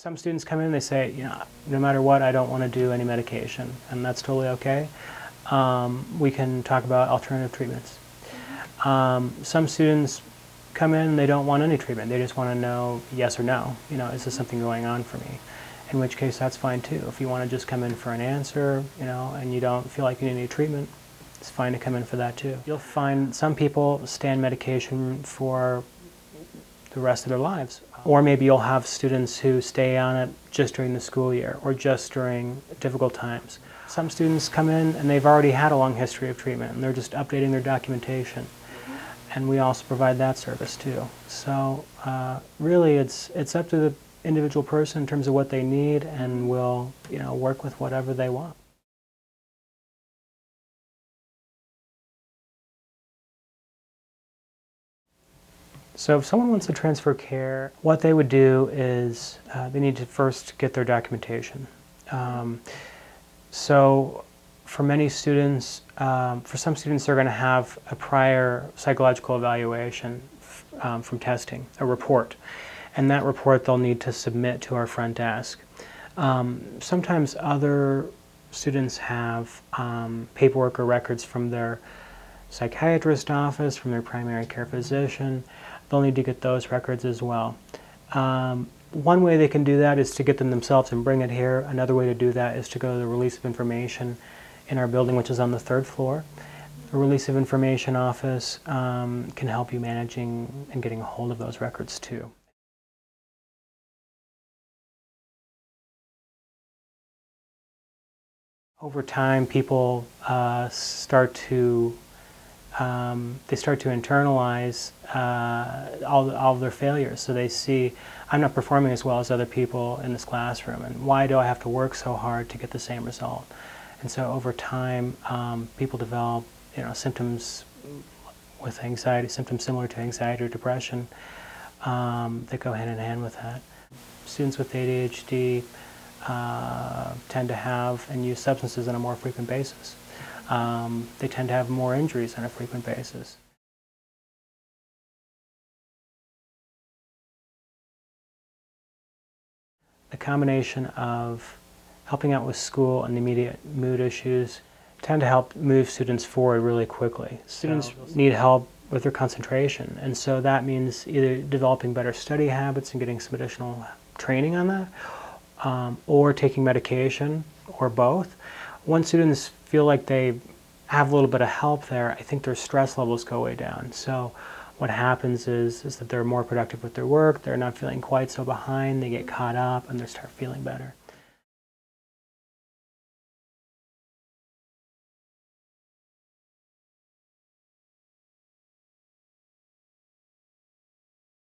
Some students come in and they say, no matter what, I don't want to do any medication, and that's totally okay. We can talk about alternative treatments. Some students come in and they don't want any treatment. They just want to know yes or no. Is there something going on for me? In which case, that's fine too. If you want to just come in for an answer, and you don't feel like you need any treatment, it's fine to come in for that too. You'll find some people stay on medication for the rest of their lives. Or maybe you'll have students who stay on it just during the school year or just during difficult times. Some students come in and they've already had a long history of treatment and they're just updating their documentation. And we also provide that service too. So really it's up to the individual person in terms of what they need, and we'll work with whatever they want. So if someone wants to transfer care, what they would do is they need to first get their documentation. So for many students, for some students they're going to have a prior psychological evaluation from testing, a report. And that report they'll need to submit to our front desk. Sometimes other students have paperwork or records from their psychiatrist office, from their primary care physician. They'll need to get those records as well. One way they can do that is to get them themselves and bring it here. Another way to do that is to go to the release of information in our building, which is on the 3rd floor. The release of information office can help you managing and getting a hold of those records too. Over time, people start to internalize all of their failures. So they see, I'm not performing as well as other people in this classroom, and why do I have to work so hard to get the same result? And so over time, people develop symptoms with anxiety, symptoms similar to anxiety or depression that go hand in hand with that. Students with ADHD tend to have and use substances on a more frequent basis. They tend to have more injuries on a frequent basis. The combination of helping out with school and the immediate mood issues tend to help move students forward really quickly. Students need help with their concentration, and so that means either developing better study habits and getting some additional training on that, or taking medication, or both. Once students feel like they have a little bit of help there, I think their stress levels go way down. So what happens is that they're more productive with their work, they're not feeling quite so behind, they get caught up, and they start feeling better.